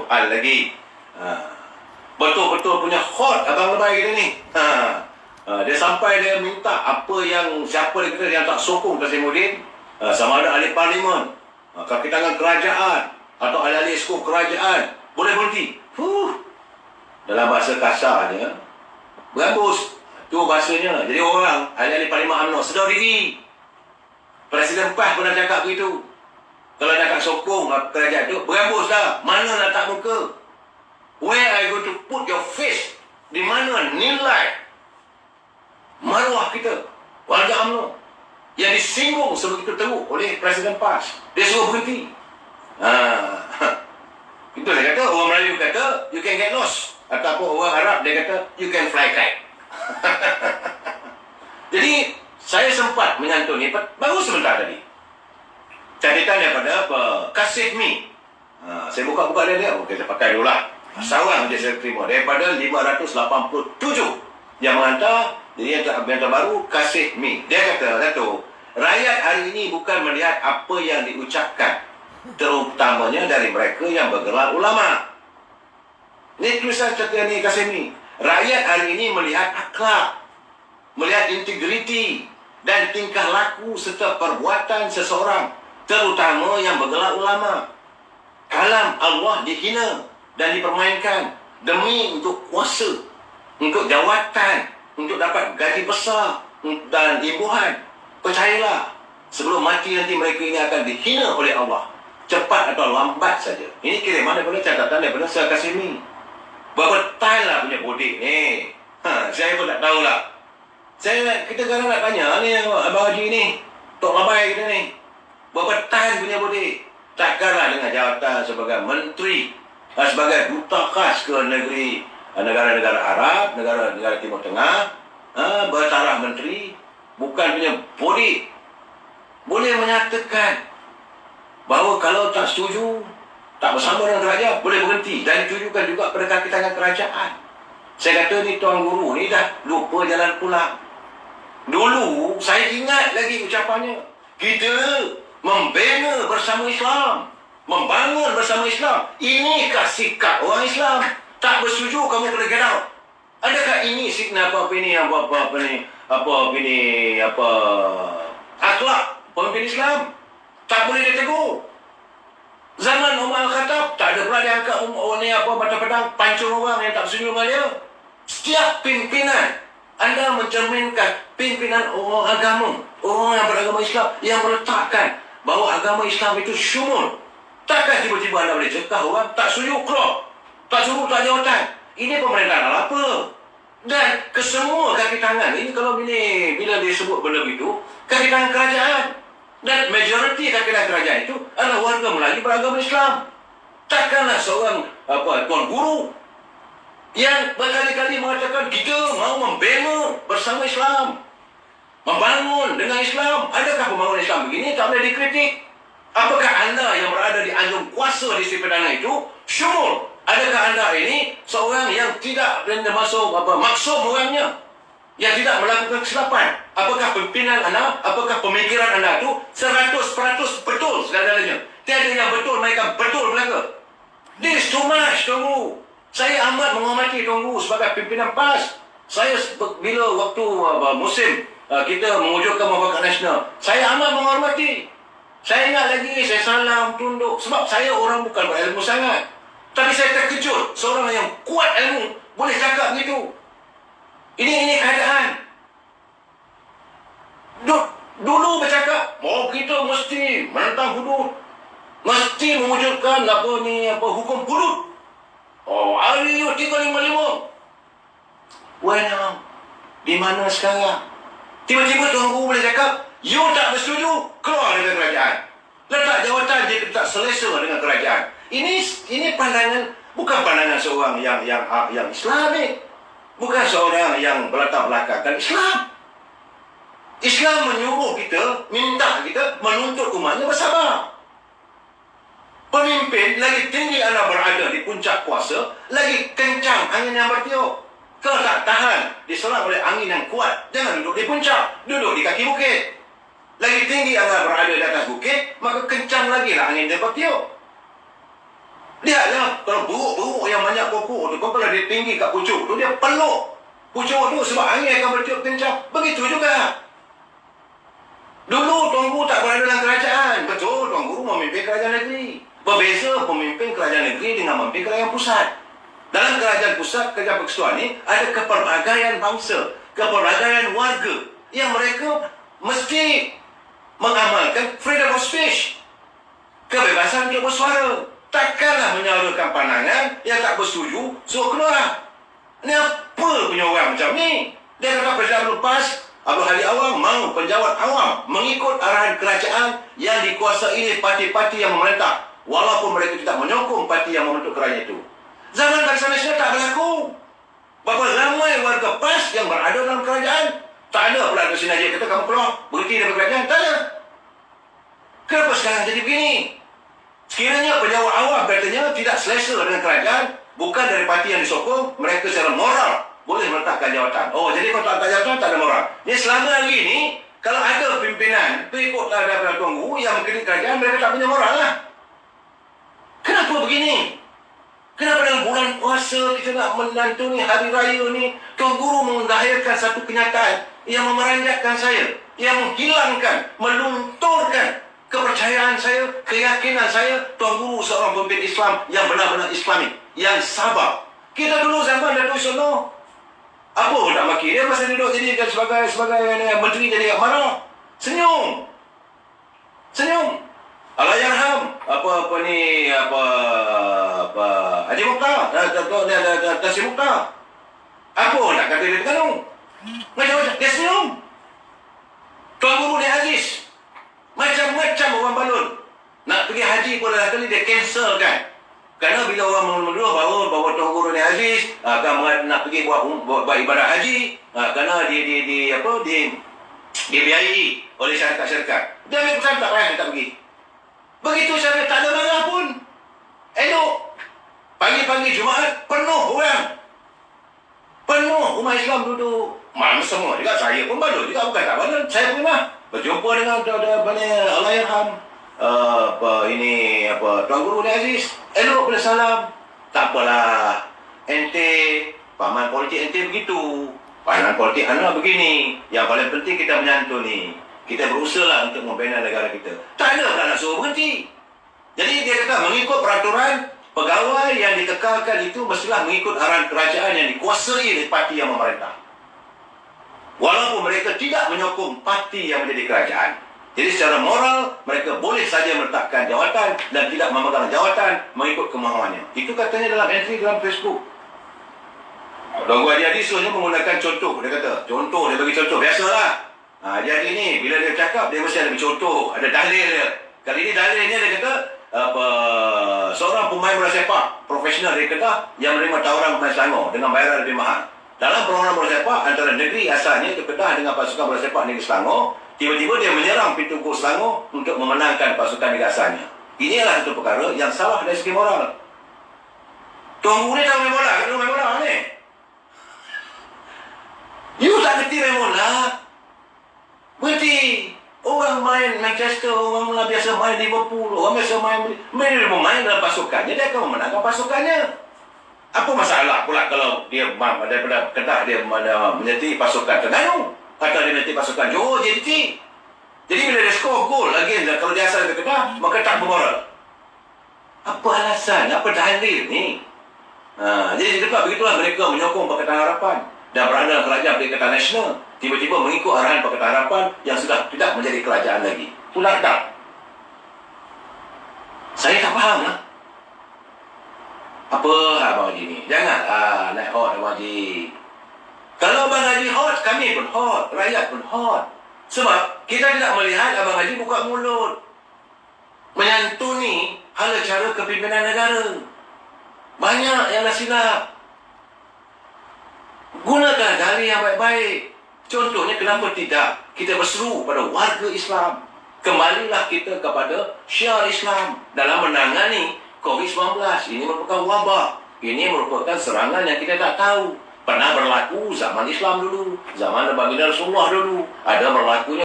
soal lagi. Betul-betul punya hot abang lebay kita ni. Dia sampai dia minta apa yang siapa dia kata yang tak sokong Kazimuddin, sama ada ahli parlimen, kaki tangan kerajaan atau ahli-ahli esko kerajaan, boleh berhenti. Dalam bahasa kasarnya, berambus. Tu bahasanya. Jadi orang ahli-ahli parlimen UMNO sedar diri. Presiden PAS pernah cakap begitu. Kalau dah tak sokong kerajaan tu, berambus dah. Mana nak tak muka? Where are you going to put your face? Di mana nilai maruah kita, warga UMNO, yang disinggung sebegitu teruk oleh Presiden PAS? Dia suruh berhenti. Itu dia kata, orang Melayu kata, you can get lost. Ataupun orang Arab dia kata, you can fly kite. Jadi, saya sempat menyantuni, baru sebentar tadi, catatan daripada Kasihmi. Saya buka-buka dia, kita pakai dulu lah. Sawan je saya terima daripada 587 yang menghantar. Jadi yang terbaru Kasihmi. Dia kata, satu, rakyat hari ini bukan melihat apa yang diucapkan, terutamanya dari mereka yang bergelar ulama. Ini tulisan catatan ni Kasihmi. Rakyat hari ini melihat akhlak, melihat integriti dan tingkah laku serta perbuatan seseorang, terutama yang bergelar ulama. Kalam Allah dihina dan dipermainkan demi untuk kuasa, untuk jawatan, untuk dapat gaji besar dan imbuhan. Percayalah, sebelum mati nanti mereka ini akan dihina oleh Allah, cepat atau lambat saja. Ini kiriman daripada catatan daripada Syekh Kasihmi. Berapa tahun lah punya bodik ni? Saya pun tak tahulah. Kita kadang nak tanya ni Abang Haji ni, Tok Labai kita ni, berapa tahun punya bodik? Takkanlah dengan jawatan sebagai menteri, sebagai duta khas ke negeri, negara-negara Arab, negara-negara Timur Tengah, bertaraf menteri, bukan punya bodi, boleh menyatakan bahawa kalau tak setuju, tak bersama dengan kerajaan, boleh berhenti. Dan ditujukan juga pada kaki tangan kerajaan. Saya kata ni Tuan Guru ni dah lupa jalan pulang. Dulu saya ingat lagi ucapannya, kita membina bersama Islam, membangun bersama Islam. Inikah sikap orang Islam? Tak bersetuju, kamu kena get out. Adakah ini signal akhlak pemimpin Islam? Tak boleh ditegur. Zaman Umar Al-Khattab, tak ada pula dia angkat mata pedang, pancung orang yang tak bersetuju dengan dia. Setiap pimpinan, anda mencerminkan pimpinan orang agama, orang yang beragama Islam, yang meletakkan bahawa agama Islam itu syumul. Takkan tiba-tiba anda boleh cekah orang, tak setuju, keluar. Tak suruh, tak jawatan. Ini pemerintahan apa? Dan kesemua kaki tangan, ini kalau bila disebut benda begitu, kaki tangan kerajaan. Dan majoriti kaki tangan kerajaan itu adalah warga Melayu beragama Islam. Takkanlah seorang Tuan Guru yang berkali-kali mengatakan kita mahu membina bersama Islam, membangun dengan Islam. Adakah pembangunan Islam begini tak boleh dikritik? Apakah anda yang berada di anjung kuasa disiplin perdana itu syumul? Adakah anda ini seorang yang tidak masuk maksum orangnya, yang tidak melakukan kesilapan? Apakah pimpinan anda, apakah pemikiran anda itu 100% betul segala-galanya? Tiada yang betul, mereka betul belaka. This too much, Tuan Guru. Saya amat menghormati Tuan Guru sebagai pimpinan PAS. Saya bila waktu musim kita mewujudkan Mufakat Nasional, saya amat menghormati. Saya ingat lagi, saya salam, tunduk. Sebab saya orang bukan berilmu sangat. Tapi saya terkejut, seorang yang kuat ilmu boleh cakap begitu. Ini keadaan. Dulu bercakap, kita mesti menentang hudud, mesti mewujudkan hukum hudud. Hari 355. Well, di mana sekarang? Tiba-tiba Tuan Guru boleh cakap, you tak bersetuju, keluar dengan kerajaan. Letak jawatan jika tak selesa dengan kerajaan. Ini pandangan, bukan pandangan seorang yang Islamik, bukan seorang yang berlatar belakangkan Islam. Islam menyuruh kita, minta kita menuntut umatnya bersabar. Pemimpin, lagi tinggi anda berada di puncak kuasa, lagi kencang angin yang bertiup. Kalau tak tahan diserang oleh angin yang kuat, jangan duduk di puncak, duduk di kaki bukit. Lagi tinggi anda berada di atas bukit, maka kencang lagi lah angin yang bertiup. Lihatlah, kalau pokok tu, kalau dia tinggi kat pucuk tu, dia peluk pucuk tu sebab angin akan bertiup kencang. Begitu juga. Dulu Tuan Guru tak berada dalam kerajaan. Betul, Tuan Guru memimpin kerajaan negeri. Berbeza pemimpin kerajaan negeri dengan memimpin kerajaan pusat. Dalam kerajaan pusat, kerajaan persekutuan ni, ada kepelbagaian bangsa, kepelbagaian warga yang mereka mesti mengamalkan freedom of speech. Kebebasan untuk bersuara. Takkanlah menyuarakan pandangan yang tak bersetuju, suruh keluar. Ni apa punya orang macam ni? Dia kata Presiden lepas, Abdul Hadi Awang mahu penjawat awam mengikut arahan kerajaan yang dikuasai oleh parti-parti yang memerintah, walaupun mereka tidak menyokong parti yang membentuk kerajaan itu. Zaman Barisan Nasional tak berlaku. Berapa ramai warga PAS yang berada dalam kerajaan. Tak ada pula Presiden Najib kata kamu keluar, berhenti dari kerajaan. Tak ada. Kenapa sekarang jadi begini? Sekiranya penjawat awam katanya tidak selesa dengan kerajaan, bukan dari parti yang disokong, mereka secara moral boleh meletakkan jawatan. Oh, jadi kalau tak ada jawatan, tak ada moral. Ni selama lagi ni, kalau ada pimpinan tu ikutlah daripada Tuan Guru yang mengkritik kerajaan, mereka tak punya moral lah. Kenapa begini? Kenapa dalam bulan puasa kita nak menantuni hari raya ni, Tuan Guru melahirkan satu kenyataan yang memeranjatkan saya, yang menghilangkan, melunturkan kepercayaan saya, keyakinan saya, Tuan Guru seorang pemimpin Islam yang benar-benar Islami, yang sabar. Kita dulu zaman Datuk Sono, apa nak maki dia masa duduk jadi sebagai menteri jadi marah, senyum. Allahyarham Haji Mukhtar, Tasir Mukhtar. Apa nak kata dia Terengganu? Macam-macam dia senyum. Tuan Guru dia Aziz, macam-macam orang balun. Nak pergi haji pun dah kali dia cancelkan. Kerana bila orang menuduh bahawa Tuan Guru ni Aziz akan nak pergi buat ibadat haji, kerana dibiayai oleh syarikat-syarikat. Dia ambil pesan tak payah, dia tak pergi. Begitu saya tak ada marah pun. Elok. Pagi-pagi Jumaat penuh orang. Penuh umat Islam duduk. Malam semua juga. Saya pun balut juga. Bukan tak balut. Saya pernah berjumpa dengan Allahyarham Tuan Guru ni Aziz. Elok pada salam. Tak apalah. Ente paman politik ente begitu. Paman politik anak begini. Yang paling penting kita menyantuni. Kita berusaha untuk membina negara kita. Tak ada nak suruh berhenti. Jadi dia kata mengikut peraturan, pegawai yang dikekalkan itu mestilah mengikut arahan kerajaan yang dikuasai oleh parti yang memerintah. Walaupun mereka tidak menyokong parti yang menjadi kerajaan. Jadi secara moral, mereka boleh saja meletakkan jawatan dan tidak memegang jawatan mengikut kemahuannya. Itu katanya dalam entry dalam Facebook. Tuan Guru Haji Adi sebenarnya menggunakan contoh. Dia kata, contoh, dia bagi contoh. Biasalah. Jadi ni, bila dia cakap, dia mesti ada contoh. Ada dalil dia. Kali ini dalilnya dia kata, seorang pemain bola sepak profesional dari Kedah yang menerima tawaran pemain Selangor dengan bayaran lebih mahal. Dalam perlawanan bola sepak antara negeri asalnya itu Kedah dengan pasukan bola sepak negeri Selangor, tiba-tiba dia menyerang pintu gol Selangor untuk memenangkan pasukan negeri asalnya. Inilah satu perkara yang salah dari segi moral. Tuan Guru ni tahu main bola, kan main bola ni. You tak kerti main bola. Berhenti. Orang main Manchester, orang biasa main Liverpool, orang biasa main dalam pasukannya, dia akan memenangkan pasukannya. Apa masalah pula kalau dia daripada Kedah dia menyertai pasukan Terengganu atau dia menyertai pasukan Johor JDT. Jadi bila dia skor gol lagi, kalau dia asal dari Kedah, maka tak bermoral. Apa alasan? Apa dalil ni? Jadi sebab begitulah mereka menyokong Pakatan Harapan dan berada dalam kerajaan Perikatan Nasional. Tiba-tiba mengikut arahan Pakatan Harapan yang sudah tidak menjadi kerajaan lagi. Itulah tak. Saya tak faham lah. Apa Abang Haji ni? Janganlah naik hot Abang Haji. Kalau Abang Haji hot, kami pun hot. Rakyat pun hot. Sebab kita tidak melihat Abang Haji buka mulut menyantuni hala cara kepimpinan negara. Banyak yang dah silap. Gunakan dalih yang baik-baik. Contohnya kenapa tidak kita berseru pada warga Islam, kembalilah kita kepada syiar Islam dalam menangani COVID-19. Ini merupakan wabak. Ini merupakan serangan yang kita tak tahu. Pernah berlaku zaman Islam dulu, zaman Baginda Rasulullah dulu. Ada berlakunya